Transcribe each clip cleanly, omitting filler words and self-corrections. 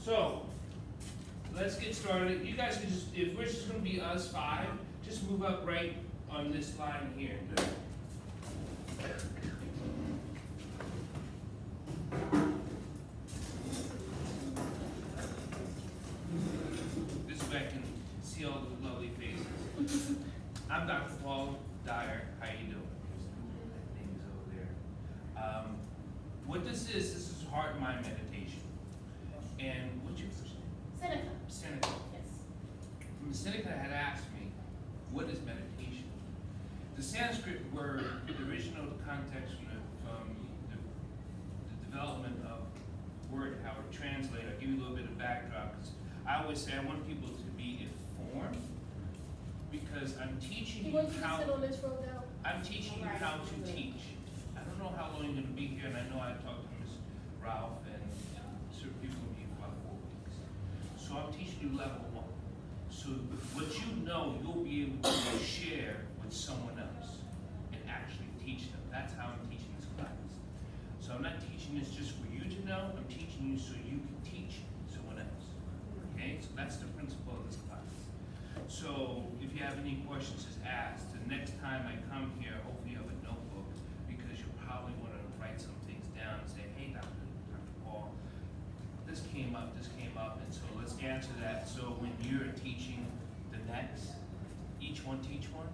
So, let's get started. You guys can just, if we're just gonna be us five, just move up right on this line here. This way I can see all the lovely faces. I'm Dr. Paul Dyer. How you doing? That name's over there. What this is heart and mind meditation. And what's your first name? Seneca. Seneca. Yes. Seneca had asked me, what is meditation? The Sanskrit word, the original context from the development of the word, how it translated. I'll give you a little bit of backdrop. 'Cause I always say I want people to be informed because I'm teaching you how. Sit on this road now? I'm teaching you how to teach. I don't know how long you're going to be here, and I know I talked to Ms. Ralph and certain people will be for about 4 weeks. So I'm teaching you level 1. So what you know, you'll be able to share with someone else and actually teach them. That's how I'm teaching this class. So I'm not teaching this just for you to know. I'm teaching you so you can teach someone else. Okay? So that's the principle of this class. So if you have any questions, just ask. The next time I come here, hopefully you have a notebook because you'll probably want to write some things down and say, hey, Dr. Paul, this came up, and so let's answer that. So when you're teaching the next, each one teach one,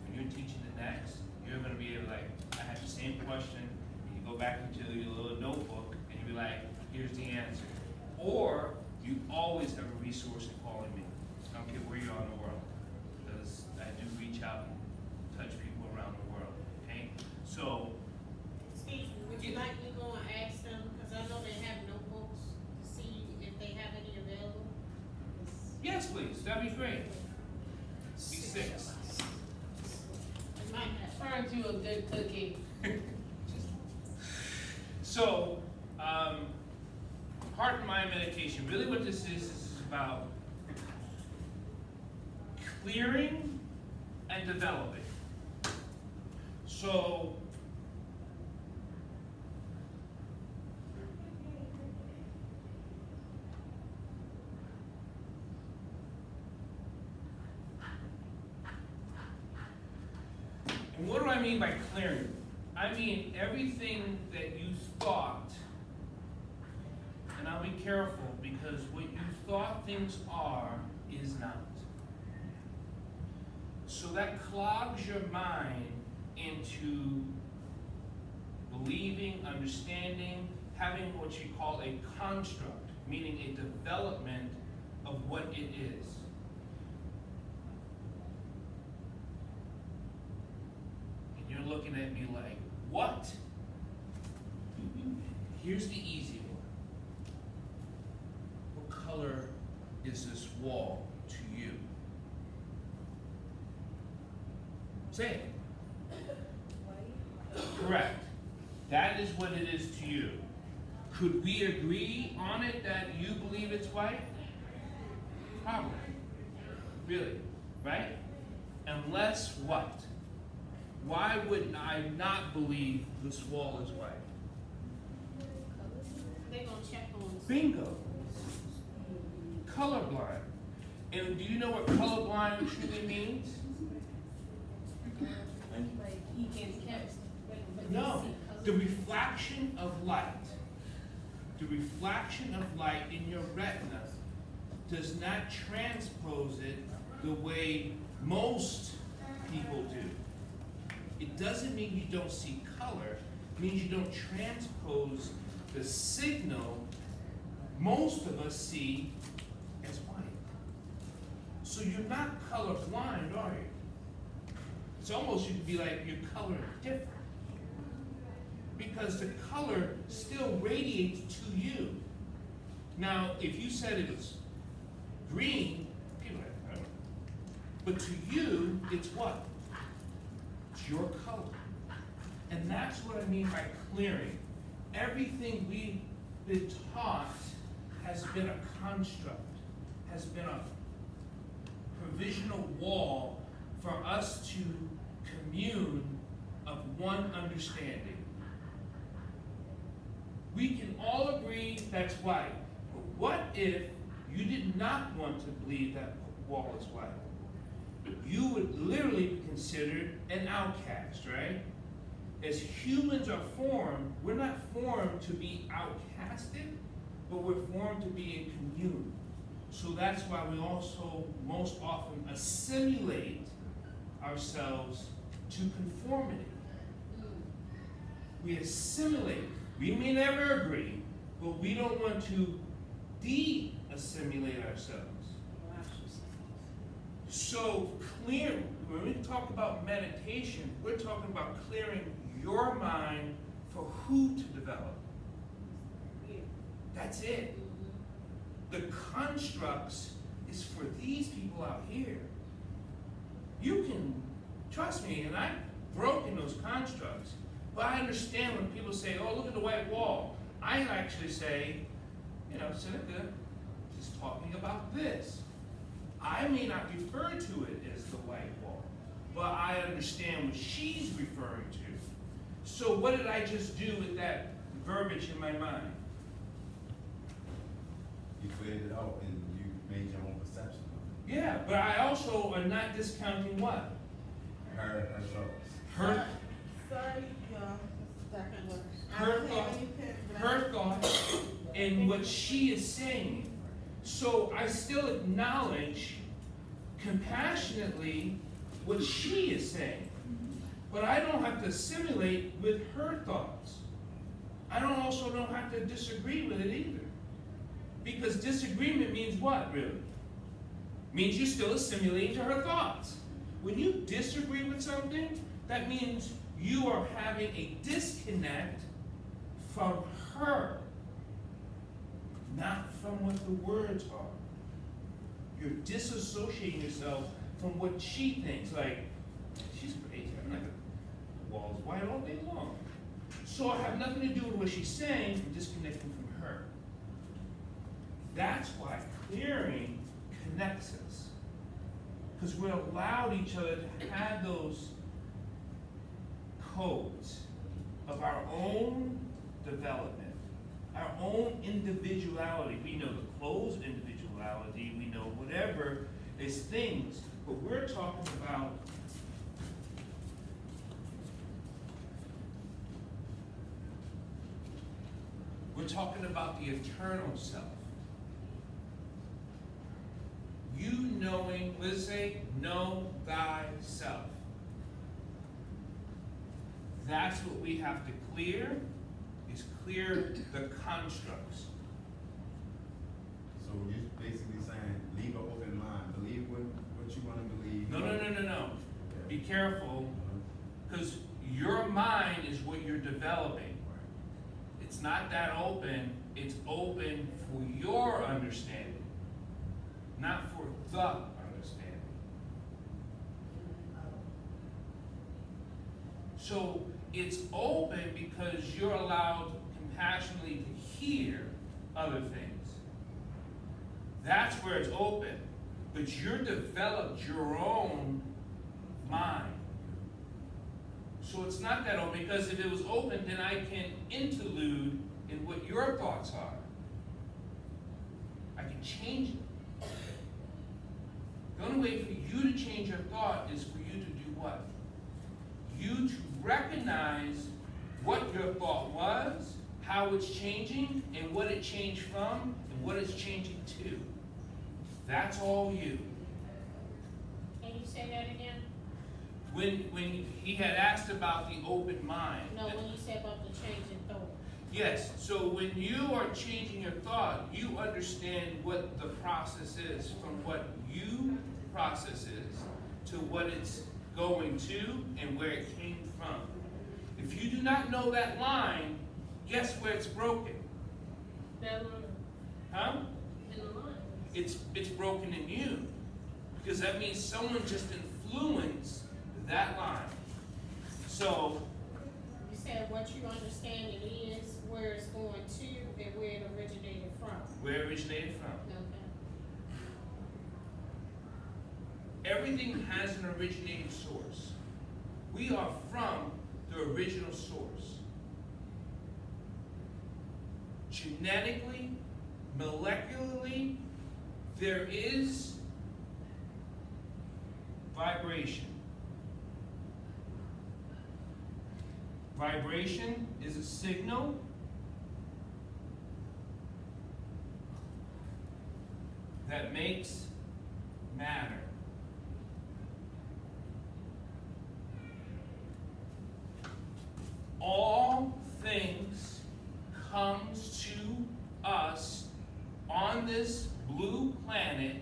when you're teaching the next, you're going to be able to, like, I have the same question, and you go back into your little notebook, and you be like, here's the answer. Or you always have a resource in calling me. I don't care where you are in the world, because I do reach out and touch people around the world, okay? So, Excuse me, would you like me to go and ask them, because I know they have notebooks, to see if they have any available? yes, please, that'd be great. Be 6. They might have. Turn to a good cookie. So, heart and mind meditation, really what this is about clearing and developing. So, and what do I mean by clearing? I mean everything that you thought, and I'll be careful because what you thought things are is not. So that clogs your mind into believing, understanding, having what you call a construct, meaning a development of what it is. And you're looking at me like, what? Here's the easy one. What color is this wall to you? Say it. Correct. That is what it is to you. Could we agree on it that you believe it's white? Probably. Really? Right? Unless what? Why would I not believe this wall is white? They're gonna check on. Bingo. Colorblind. And do you know what colorblind truly means? Like he can catch. No. The reflection of light. The reflection of light in your retina does not transpose it the way most people do. It doesn't mean you don't see color. It means you don't transpose the signal most of us see as white. So you're not colorblind, are you? It's almost, you could be like, you're color different. Because the color still radiates to you. Now, if you said it was green, people are like, I don't know. But to you, it's what? It's your color. And that's what I mean by clearing. Everything we've been taught has been a construct, has been a provisional wall for us to commune of one understanding. We can all agree that's white, but What if you did not want to believe that wall is white? You would literally be considered an outcast, right? As humans are formed, we're not formed to be outcasted, but we're formed to be in community. So that's why we also most often assimilate ourselves to conformity. We assimilate. We may never agree, but we don't want to de-assimilate ourselves. So clear, when we talk about meditation, we're talking about clearing your mind for who to develop. That's it. The constructs is for these people out here. You can, trust me, and I've broken those constructs, but I understand when people say, oh, look at the white wall. I actually say, Seneca is talking about this. I may not refer to it as the white wall, but I understand what she's referring to. So what did I just do with that verbiage in my mind? You cleared it out and you made your own perception of Yeah, but I also am not discounting what? it. Her thoughts. Her, Sorry, y'all, second her thought, her thoughts, and what she is saying. So I still acknowledge compassionately what she is saying, but I don't have to assimilate with her thoughts. I don't have to disagree with it either. Because disagreement means what, really? Means you're still assimilating to her thoughts. When you disagree with something, that means you are having a disconnect from her, not from what the words are. You're disassociating yourself from what she thinks. Like, she's crazy. I'm not gonna, the wall's white all day long. So I have nothing to do with what she's saying. I'm disconnecting from her. That's why clearing connects us. Because we're allowed each other to have those codes of our own development, our own individuality. We know the closed individuality, we know whatever is things, but we're talking about the eternal self. You knowing, let's say, know thyself. That's what we have to clear, is clear the constructs. So you're basically saying, leave an open mind, believe what you want to believe. No. Be careful, because your mind is what you're developing. It's not that open, it's open for your understanding, not for the understanding. So it's open because you're allowed compassionately to hear other things. That's where it's open. But you're developed your own mind. So it's not that open, because if it was open, then I can interlude in what your thoughts are. I can change it. The only way for you to change your thought is for you to do what? You to recognize what your thought was, how it's changing, and what it changed from, and what it's changing to. That's all you. Can you say that again? When he had asked about the open mind. No, when you said about the change in thought. Yes, so when you are changing your thought, you understand what the process is, from what you process is to what it's going to and where it came from. If you do not know that line, guess where it's broken? That line. Huh? In the line. It's broken in you. Because that means someone just influenced that line. So, You said what you understand it is, where it's going to, and where it originated from. where it originated from. Okay. Everything has an originating source. We are from the original source. Genetically, molecularly, there is vibration. Vibration is a signal that makes matter. All things comes to us on this blue planet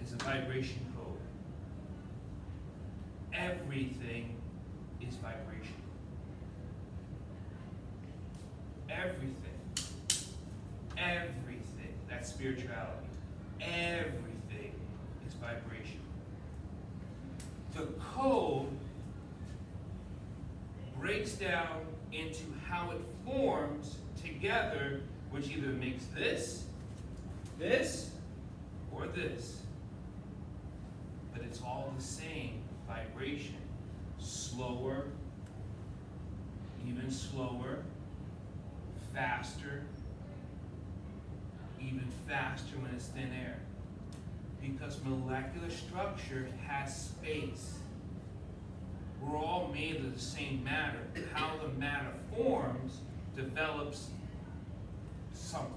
is a vibration code. Everything is vibration. Everything. Everything. That's spirituality. Everything is vibration. The code breaks down into how it forms together, which either makes this, or this. But it's all the same vibration. Slower, even slower, faster, even faster when it's thin air. Because molecular structure has space. We're all made of the same matter. How the matter forms develops something.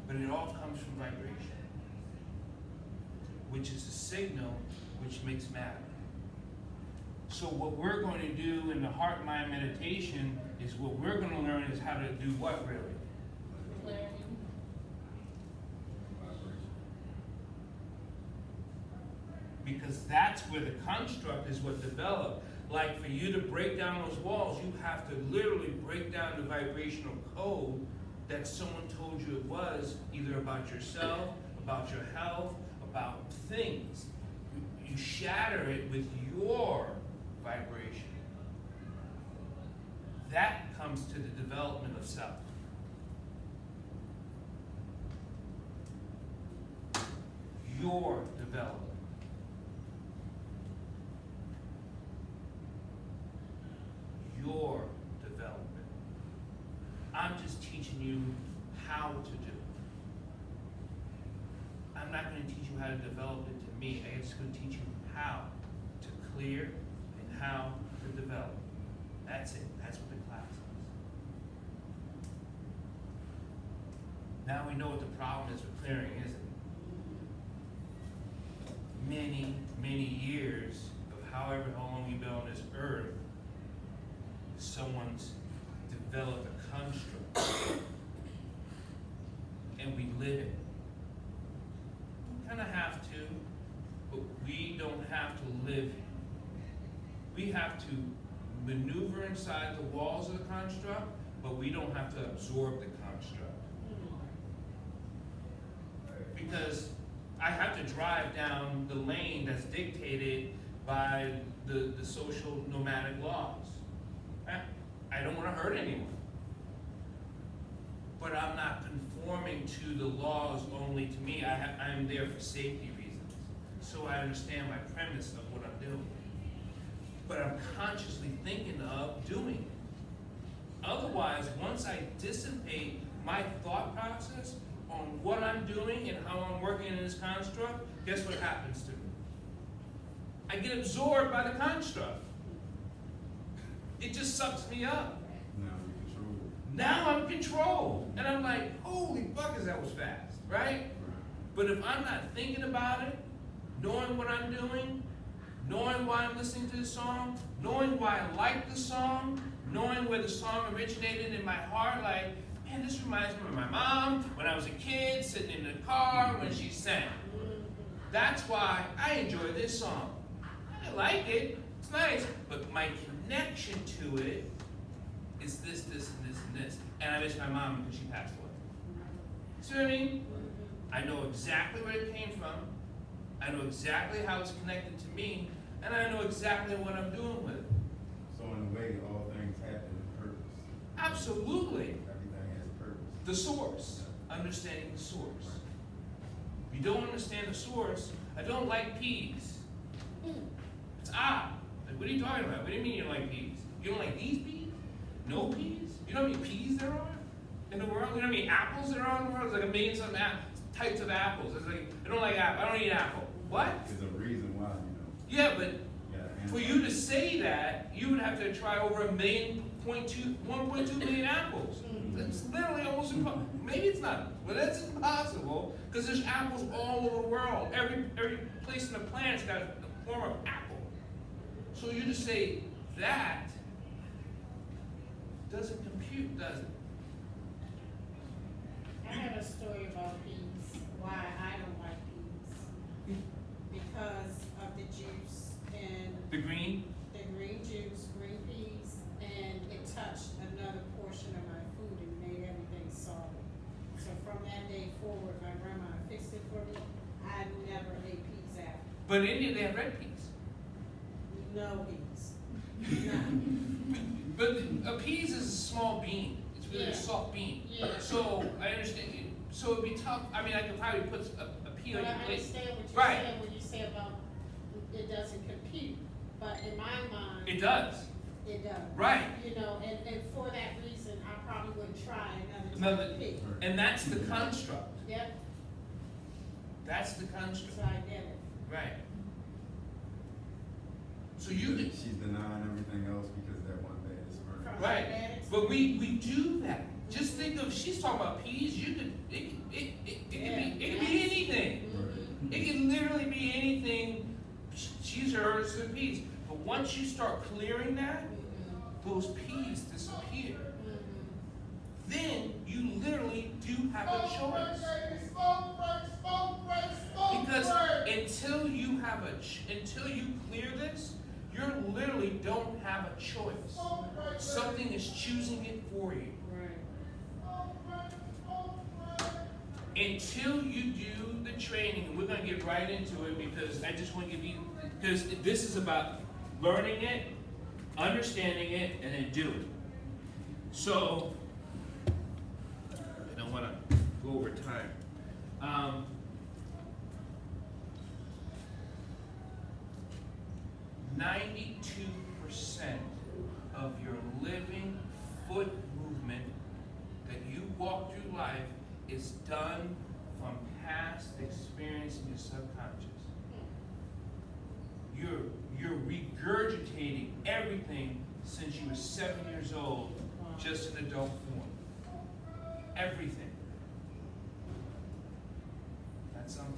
But it all comes from vibration, which is a signal which makes matter. So what we're going to do in the heart mind meditation is what we're going to learn is how to do what really? Clarity. Because that's where the construct is what developed. Like for you to break down those walls, you have to literally break down the vibrational code that someone told you it was, either about yourself, about your health, about things. You shatter it with your vibration. That comes to the development of self. Your development. Your development. I'm just teaching you how to do it. I'm not going to teach you how to develop it to me. I'm just going to teach you how to clear and how to develop. That's it. That's what the class is. Now we know what the problem is with clearing, isn't it? Many, many years of how long you've been on this earth, someone's developed a construct and we live it. We kind of have to, but we don't have to live it. We have to maneuver inside the walls of the construct, but we don't have to absorb the construct. Because I have to drive down the lane that's dictated by the social nomadic laws. I don't want to hurt anyone. But I'm not conforming to the laws only to me. I'm there for safety reasons. So I understand my premise of what I'm doing. But I'm consciously thinking of doing it. Otherwise, once I dissipate my thought process on what I'm doing and how I'm working in this construct, guess what happens to me? I get absorbed by the construct. It just sucks me up. Now you're controlled. Now I'm controlled. And I'm like, holy fuckers, that was fast, right? But if I'm not thinking about it, knowing what I'm doing, knowing why I'm listening to the song, knowing why I like the song, knowing where the song originated in my heart, like, man, this reminds me of my mom when I was a kid, sitting in the car when she sang. That's why I enjoy this song. I like it, it's nice, but my connection to it is this, and this, and this. And I miss my mom because she passed away. See what I mean? I know exactly where it came from. I know exactly how it's connected to me, and I know exactly what I'm doing with it. So in a way, all things happen with purpose. Absolutely. Everything has a purpose. The source. Understanding the source. If you don't understand the source, I don't like peas. It's odd. Like, what are you talking about? What do you mean you don't like peas? You don't like these peas? No peas? You know how many peas there are? in the world? You know how many apples there are in the world? There's like a million some types of apples. It's like, I don't like apple. I don't eat apple. What? There's a reason why, you know. Yeah, but Yeah, for you to say that, you would have to try over 1.2 million apples. That's literally almost impossible. Maybe it's not, but that's impossible because there's apples all over the world. Every place in the planet's got a form of apple. So you just say that doesn't compute, does it? I have a story about peas, why I don't like peas. Because of the juice and The green? the green juice, green peas, and it touched another portion of my food and made everything soggy. So from that day forward, my grandma fixed it for me. I never ate peas after. But in India they have red peas. No peas. None. But a peas is a small bean. It's really a Yeah. soft bean. Yeah. So I understand. So it'd be tough. I mean, I could probably put a pea But on I your plate. understand what you're Right. saying when you say about it doesn't compute. But in my mind, It does. it does. Right. You know, and for that reason, I probably wouldn't try another Another- type of pig. And that's the construct. Yep, That's the construct. so I get it. Right. So you could, She's denying everything else because that one bad is murder. From right. my bad But we do that. Just think of, she's talking about peas, you could, it could be anything. Mhm. It can literally be anything, she's hers and peas. But once you start clearing that, Mhm. those peas disappear. Mhm. Then you literally do have a choice. Because until you clear this, you literally don't have a choice. Something is choosing it for you. Right. Until you do the training, and we're going to get right into it because I just want to give you, because this is about learning it, understanding it, and then doing it. So, I don't want to go over time. 92% of your living foot movement that you walk through life is done from past experience in your subconscious. You're regurgitating everything since you were 7 years old, just in adult form. Everything. That's something.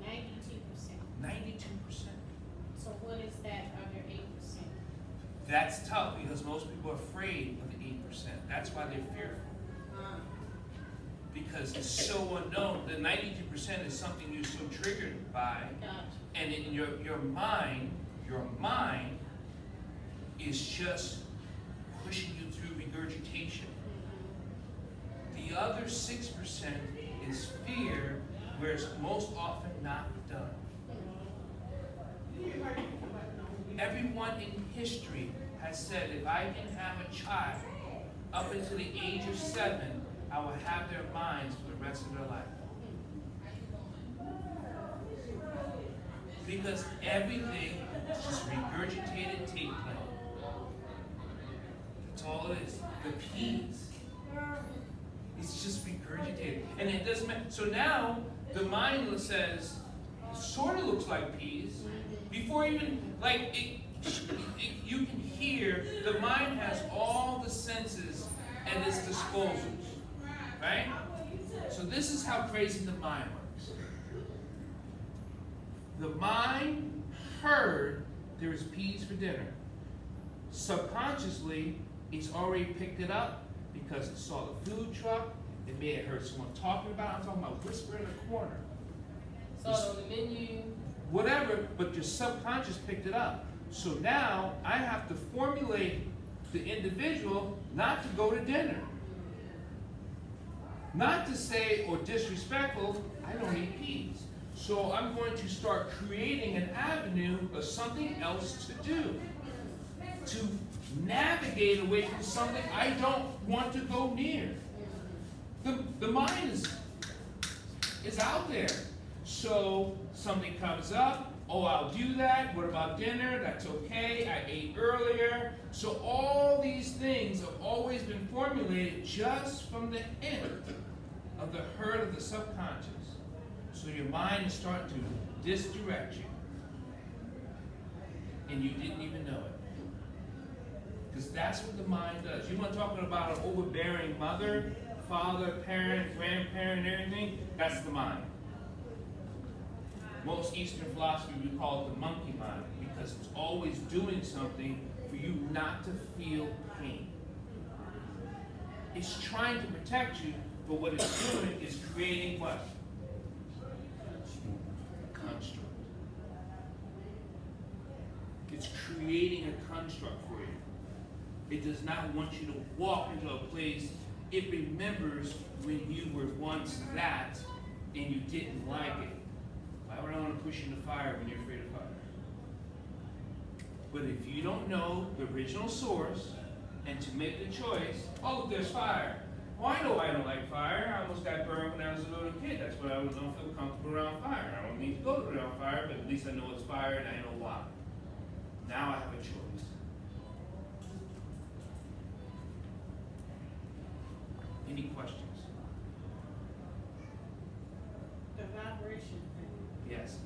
92%. 92%. So what is that other 8%? That's tough because most people are afraid of the 8%. That's why they're fearful. Because it's so unknown. The 92% is something you're so triggered by. Gotcha. And in your mind is just pushing you through regurgitation. The other 6% is fear, where it's most often not done. Everyone in history has said, if I can have a child up until the age of 7, I will have their minds for the rest of their life. Because everything is just regurgitated tape play. That's all it is. The peas. It's just regurgitated. And it doesn't matter. So now, the mind says, it sort of looks like peas. Before even, like, you can hear, the mind has all the senses at its disposal. Right? So this is how crazy the mind works. The mind heard there is peas for dinner. Subconsciously, it's already picked it up because it saw the food truck. It may have heard someone talking about it. I'm talking about whisper in the corner. So on the menu. Whatever, but your subconscious picked it up. So now I have to formulate the individual not to go to dinner. Not to say, or disrespectful, I don't eat peas. So I'm going to start creating an avenue of something else to do. To navigate away from something I don't want to go near. The mind is out there. So something comes up, oh, I'll do that. What about dinner? That's okay. I ate earlier. So all these things are always always been formulated just from the end of the herd of the subconscious. So your mind is starting to disdirect you. And you didn't even know it. Because that's what the mind does. You want to talk about an overbearing mother, father, parent, grandparent, everything? That's the mind. Most Eastern philosophy we call it the monkey mind, because it's always doing something for you not to feel pain. It's trying to protect you, but what it's doing is creating what? A construct. It's creating a construct for you. It does not want you to walk into a place. It remembers when you were once that and you didn't like it. Why would I want to push you in the fire when you're afraid of fire? But if you don't know the original source and to make the choice, oh, look, there's fire. Well, I know I don't like fire. I almost got burned when I was a little kid. That's why I don't feel comfortable around fire. I don't need to go around fire, but at least I know it's fire and I know why. Now I have a choice. Any questions? The vibration thing. Yes.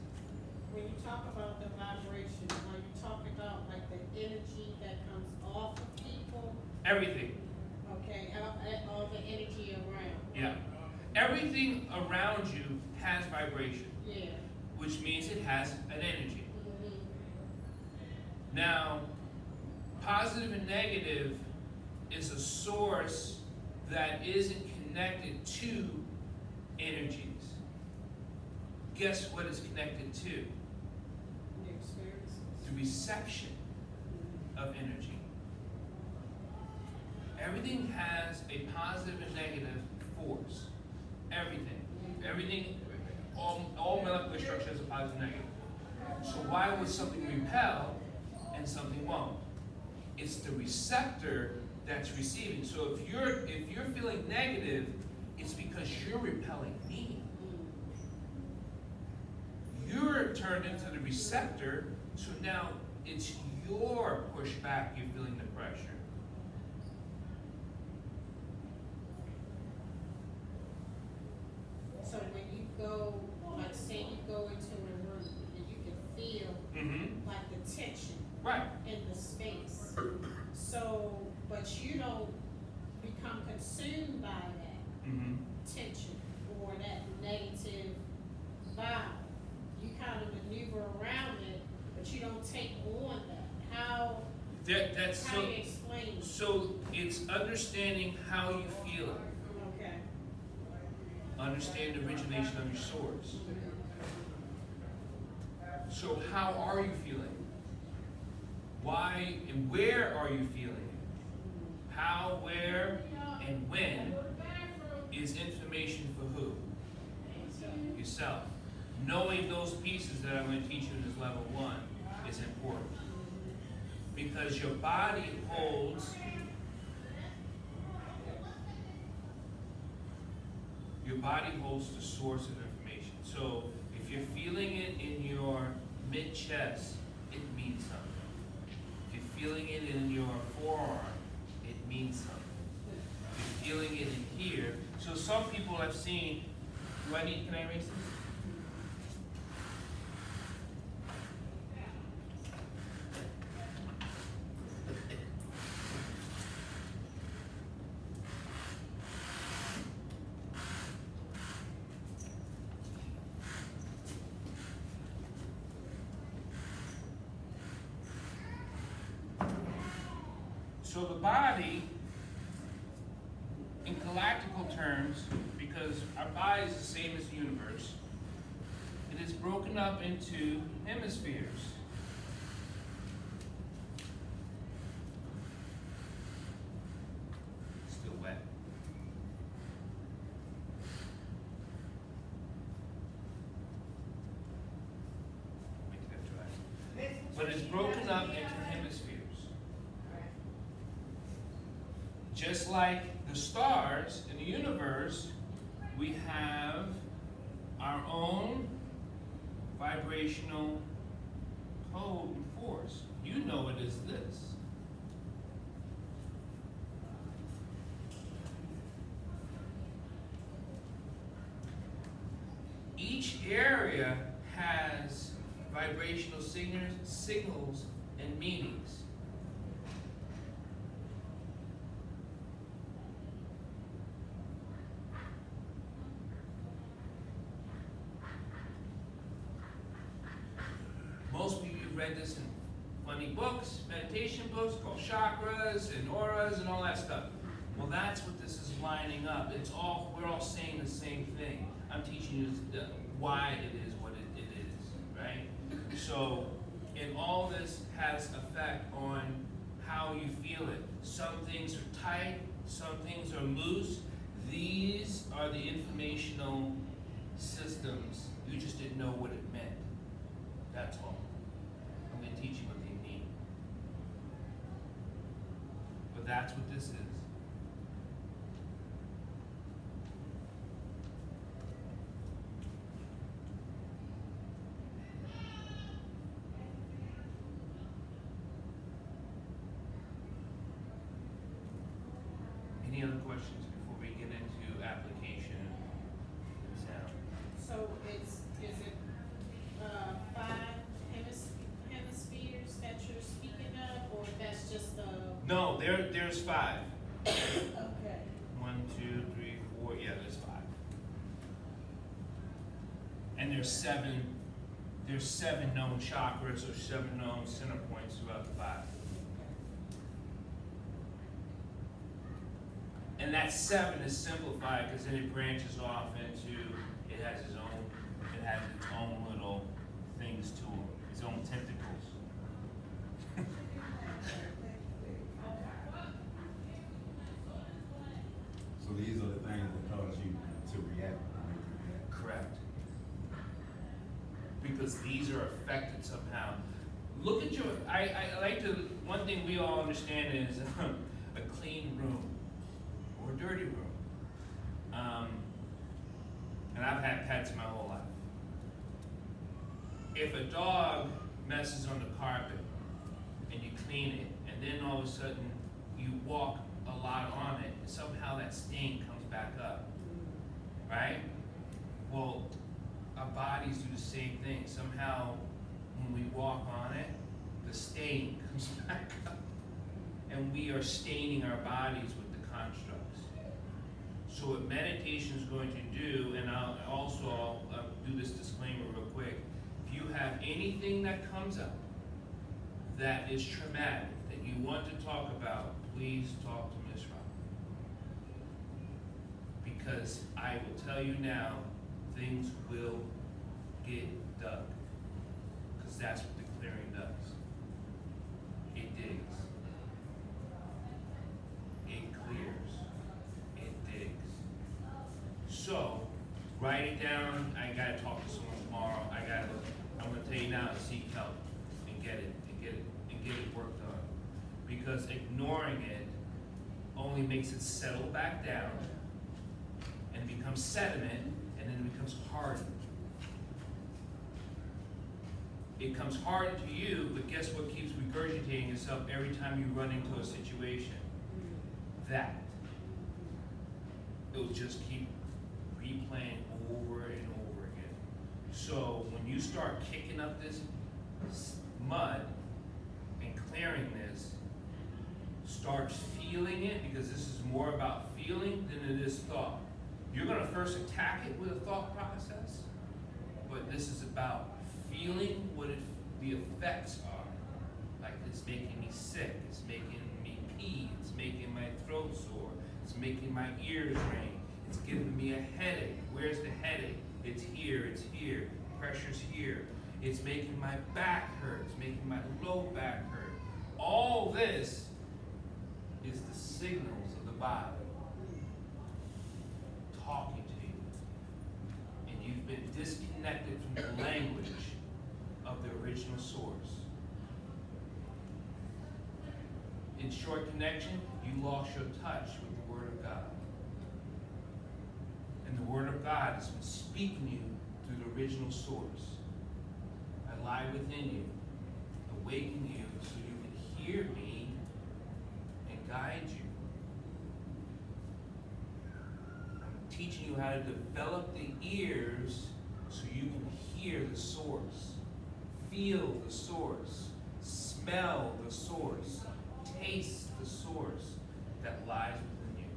When you talk about the vibration, are you talking about like the energy that comes off of people? Everything. Okay, all the energy around. Yeah. Everything around you has vibration, Yeah. which means it has an energy. Mm-hmm. Now, positive and negative is a source that isn't connected to energies. Guess what it's connected to? The experiences. The reception of energy. Everything has a positive and negative force. Everything. Everything, all molecular structure has a positive and negative. So why would something repel and something won't? It's the receptor that's receiving. So if you're feeling negative, it's because you're repelling me. You're turned into the receptor, so now it's your pushback, you're feeling the pressure. So when you go, like say you go into a room and you can feel like the tension Right. in the space. So, but you don't become consumed by that tension or that negative vibe. You kind of maneuver around it, but you don't take on that. How That's do so. you explain? So it's understanding how you feel it. Okay. Understand the origination of your source. So how are you feeling? Why and where are you feeling it? How, where, and when is information for who? Yourself. Knowing those pieces that I'm going to teach you in this level 1 is important. Because your body holds the source of information. So if you're feeling it in your mid-chest, it means something. If you're feeling it in your forearm, it means something. If you're feeling it in here, so some people I've seen, can I erase this? So the body, in galactical terms, because our body is the same as the universe, it is broken up into hemispheres. Still wet. Make that dry. But it's broken up into hemispheres. Just like the stars in the universe, we have our own vibrational code and force. You know it is this. each area has vibrational signals and meanings. Most people have read this in funny books, meditation books called chakras and auras and all that stuff. Well, that's what this is lining up. We're all saying the same thing. I'm teaching you why it is what it is, right? So, and all this has effect on how you feel it. Some things are tight, some things are loose. These are the informational systems. You just didn't know what it meant. That's all. I'm going to teach you what they mean. But that's what this is. Any other questions before we get into application and sound? So is it, 5 hemispheres that you're speaking of, or that's just the? No, there's 5. Okay. 1, 2, 3, 4. Yeah, there's 5. And there's 7. There's 7 known chakras or 7 known center points throughout the body. And that 7 is simplified because then it branches off into, it has its own little things to it, its own tentacles. So these are the things that cause you to react. Correct. Because these are affected somehow. Look at I like to, one thing we all understand is a clean room or a dirty room. And I've had pets my whole life. If a dog messes on the carpet and you clean it, and then all of a sudden you walk a lot on it, and somehow that stain comes back up, right? Well, our bodies do the same thing. Somehow when we walk on it, the stain comes back up. And we are staining our bodies with the constructs. So what meditation is going to do, and I'll do this disclaimer real quick. If you have anything that comes up that is traumatic, that you want to talk about, please talk to Ms. Rob. Because I will tell you now, things will get dug. Because that's what the clearing does. It digs. It clears. It digs. So, write it down. I gotta talk to someone tomorrow. I'm gonna tell you now to seek help and get it worked on. Because ignoring it only makes it settle back down and becomes sediment, and then it becomes hardened. It comes hard to you, but guess what keeps regurgitating itself every time you run into a situation? That. It will just keep replaying over and over again. So when you start kicking up this mud and clearing this, start feeling it, because this is more about feeling than it is thought. You're going to first attack it with a thought process, but this is about feeling what the effects are. Like, it's making me sick, it's making me pee, it's making my throat sore, it's making my ears ring, it's giving me a headache. Where's the headache? It's here, pressure's here. It's making my back hurt, it's making my low back hurt. All this is the signals of the body talking to you. And you've been disconnected from the language of the original source. In short connection, you lost your touch with the Word of God. And the Word of God has been speaking to you through the original source. I lie within you, awaken you so you can hear me and guide you. I'm teaching you how to develop the ears so you can hear the source, feel the source, smell the source, taste the source that lies within you.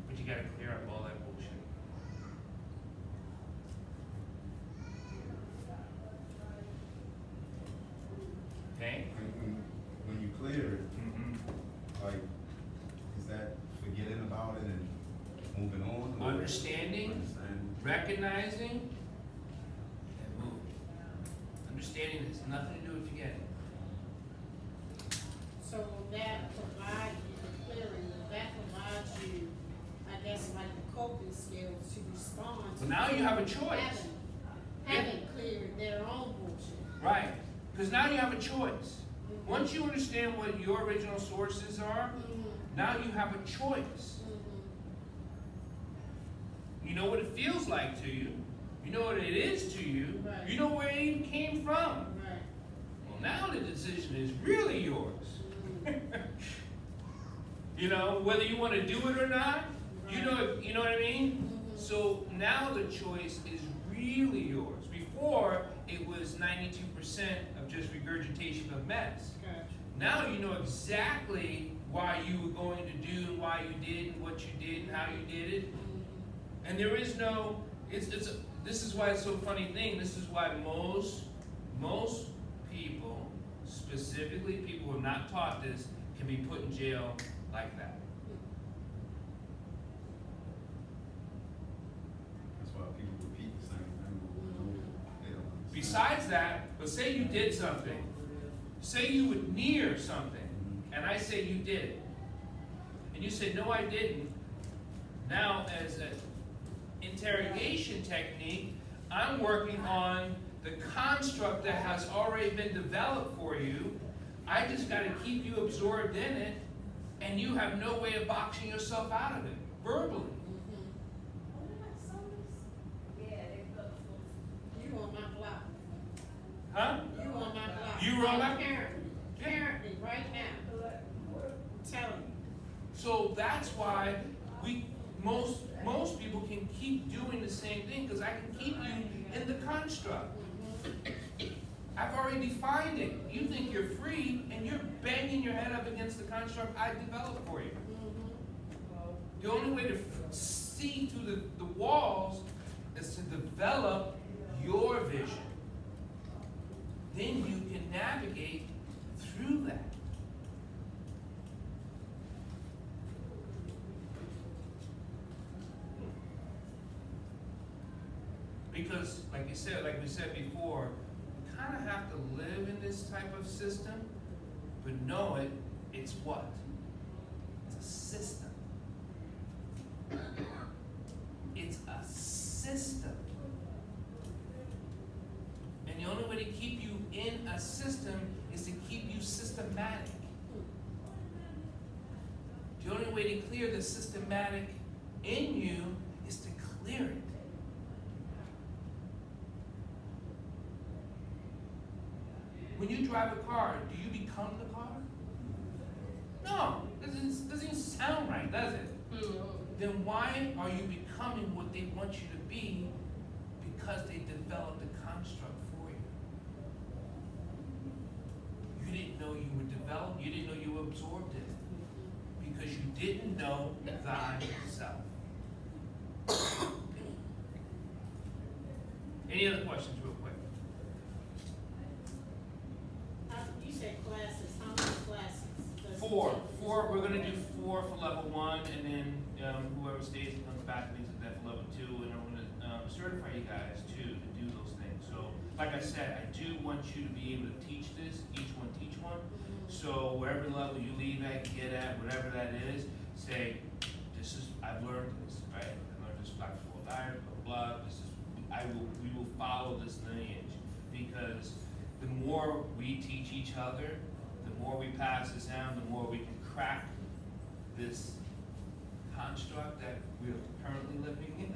But you gotta clear up all that bullshit. Okay? When you clear it, Mm-hmm. like, is that forgetting about it and moving on? or- Understanding, recognizing, and moving. Understanding has nothing to do with forgetting. So will that provide you the clearing, will that provide you, I guess, like the coping skills to respond to? So now you have a choice. Having cleared their own bullshit. Right, because now you have a choice. Once you understand what your original sources are, now you have a choice. You know what it feels like to you. You know what it is to you. Right. You know where it even came from. Right. Well, now the decision is really yours. You know, whether you want to do it or not, you know what I mean? So now the choice is really yours. Before, it was 92% of just regurgitation of mess. Gotcha. Now you know exactly why you were going to do and why you did and what you did and how you did it. And there is no, this is why it's so funny thing. This is why most people, specifically people who are not taught this, can be put in jail like that. That's why people repeat the same thing over and over. They don't understand. Besides that, but say you did something. Say you would near something, and I say you did it. And you say, no, I didn't. Now, as an interrogation technique, I'm working on the construct that has already been developed for you. I just got to keep you absorbed in it, and you have no way of boxing yourself out of it, verbally. You on my block. Huh? You on my block. You on my- Apparently, right now. I'm telling you. So that's why most people can keep doing the same thing, because I can keep you in the construct. I've already defined it. You think you're free, and you're banging your head up against the construct I developed for you. The only way to see through the walls is to develop your vision. Then you can navigate through that. Because, like we said before, you kind of have to live in this type of system, but know it's what? It's a system. It's a system. And the only way to keep you in a system is to keep you systematic. The only way to clear the systematic in you is to clear it. When you drive a car, do you become the car? No, doesn't even sound right, does it? Then why are you becoming what they want you to be? Because they developed a construct for you. You didn't know you were developed, you didn't know you were absorbed in it. Because you didn't know thyself. Any other questions real quick? You said classes, how many classes? does it Four. take? We're gonna do 4 for level 1, and then whoever stays and comes back needs that for level 2, and I'm gonna certify you guys too to do those things. So, like I said, I do want you to be able to teach this, each one teach one. So wherever level you leave at, get at, whatever that is, say, I've learned this, right? I learned this Dr. Paul Dyer, blah, blah, we will follow this lineage, because the more we teach each other, the more we pass this down, the more we can crack this construct that we're currently living in,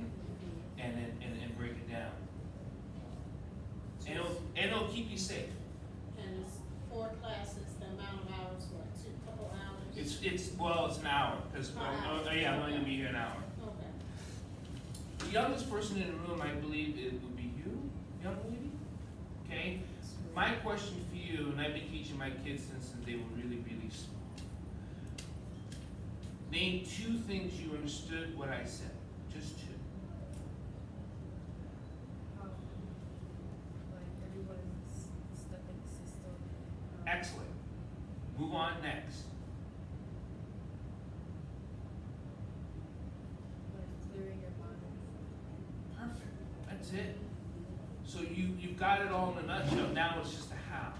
and break it down. And it'll keep you safe. And it's 4 classes, the amount of hours, what, 2 couple hours? It's an hour, because, I'm only gonna be here an hour. Okay. youngest person in the room, I believe it would be you, young lady. Okay? My question for you, and I've been teaching my kids since they were really, really small. Name 2 things you understood what I said. Just 2. Like everyone's stuck in the system. Excellent. Move on next. Like clearing your mind. Perfect. That's it. So you've got it all in a nutshell. Now it's just a how.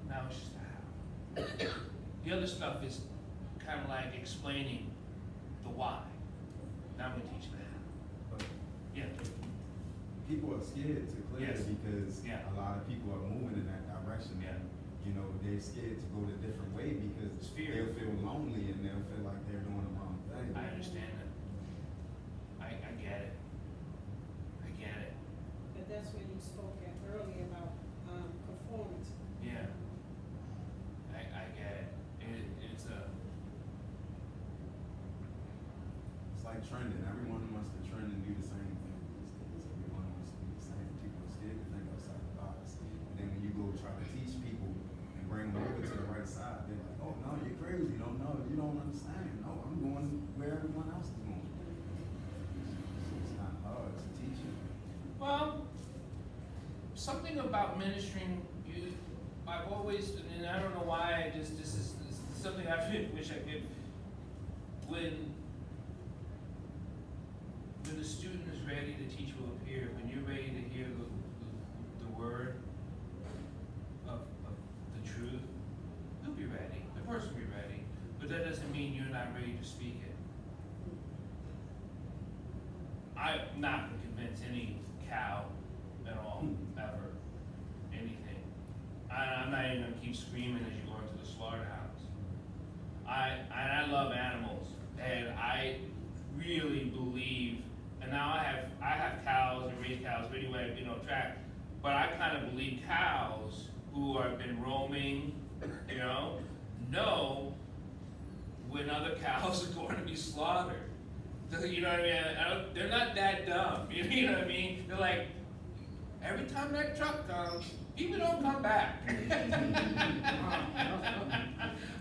Now it's just a how. The other stuff is kind of like explaining the why. Now we teach the how. But Yeah. people are scared to clear Yes. because Yeah. a lot of people are moving in that direction. Yeah. And, you know, they're scared to go the different way because It's fear. they'll feel lonely and they'll feel like they're doing the wrong thing. I understand that. I get it. I get it. But that's when you spoke earlier about, performance. Yeah. I get it. It's It's like trending. Everyone wants to trend and do the same thing these days. Everyone wants to do the same. People are scared to think outside the box. And then when you go try to teach people and bring them over to the right side, they're like, oh, no, you're crazy. No, you don't understand. No, I'm going where everyone else is going. So it's not hard to teach you. well, something about ministering. I've always, and I don't know why. This is something I wish I could. When the student is ready, the teacher will appear. When you're ready to hear the word of the truth, you'll be ready. The person will be ready. But that doesn't mean you're not ready to speak it. I'm not going to convince any cow at all, ever, anything. I'm not even going to keep screaming as you go into the slaughterhouse. I love animals, and I really believe. And now I have cows and raise cows, but anyway, track. But I kind of believe cows who have been roaming, know when other cows are going to be slaughtered. You know what I mean? They're not that dumb. You know what I mean? They're like, every time that truck comes, people don't come back.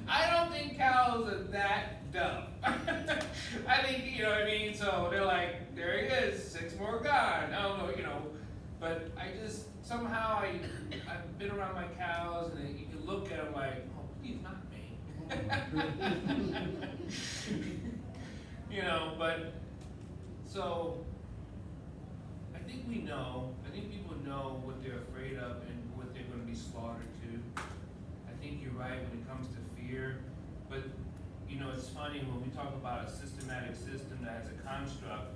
I don't think cows are that dumb. I think, you know what I mean? So they're like, there he is, 6 more gone. I don't know, but I just, somehow I've been around my cows and you can look at them like, oh, please not me. But, so, I think people know what they're afraid of and what they're going to be slaughtered to. I think you're right when it comes to fear, but it's funny when we talk about a systematic system that has a construct,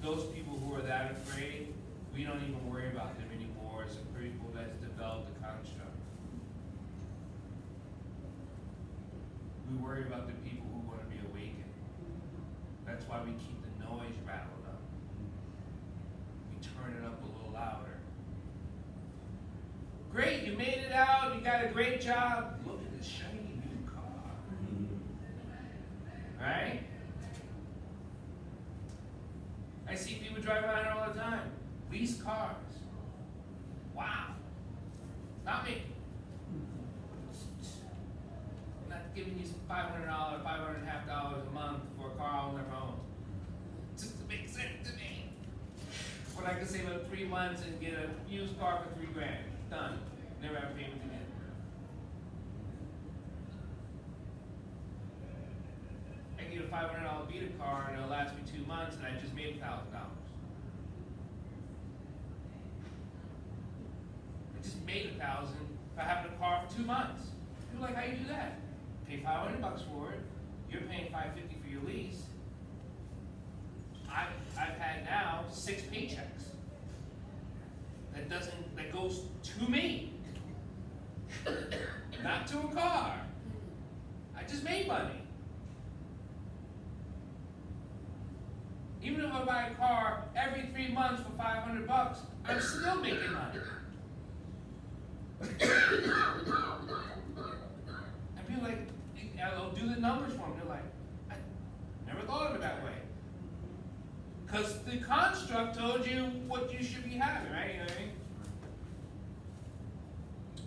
those people who are that afraid, we don't even worry about them anymore as the people that's developed the construct. We worry about the people who want to be awakened. That's why we keep the noise rattled up. We turn it up a little louder. Great, you made it out, you got a great job. Look at this shiny new car. Right? I see people driving around here all the time. Lease cars. Wow. Not me. I'm not giving you $500, $550 a month for a car I'll never own. Just makes sense to me. When I can save up 3 months and get a used car for $3,000. Done. Never have payment again. I can get a $500 Vita car and it'll last me 2 months and I just made $1,000. I just made $1,000 if I have a car for 2 months. People are like, how you do that? Pay $500 for it. You're paying $550 for your lease. I've had now 6 paychecks. That goes to me. Not to a car. I just made money. Even if I buy a car every 3 months for $500, I'm still making money. And people like, I'll do the numbers for them. They're like, I never thought of it that way. Because the construct told you what you should be having, right? You know what I mean?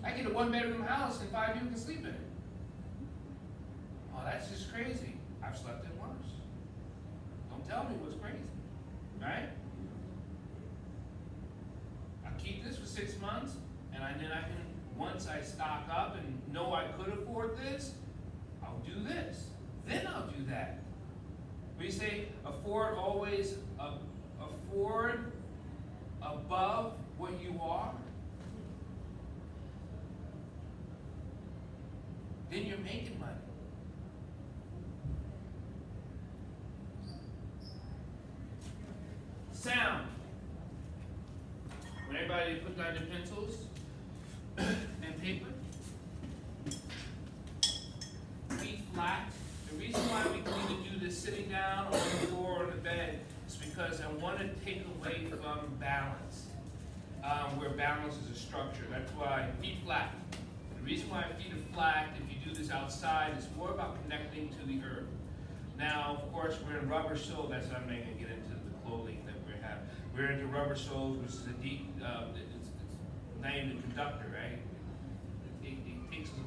I get a 1-bedroom house and 5 people can sleep in it. Oh, that's just crazy. I've slept in worse. Don't tell me what's crazy, right? I keep this for 6 months, and then I can, once I stock up and know I could afford this, I'll do this. Then I'll do that. We say afford always, afford above what you are. Then you're making money. Sound. When everybody put down their pencils and paper, feet flat. The reason why we need to do this sitting down on the floor or on the bed is because I want to take away from balance, where balance is a structure. That's why feet flat. The reason why feet are flat, if you do this outside, is more about connecting to the earth. Now, of course, we're in rubber soles. That's not going to get into the clothing that we have. We're into rubber soles, which is a deep, it's not even a conductor, right? It takes us away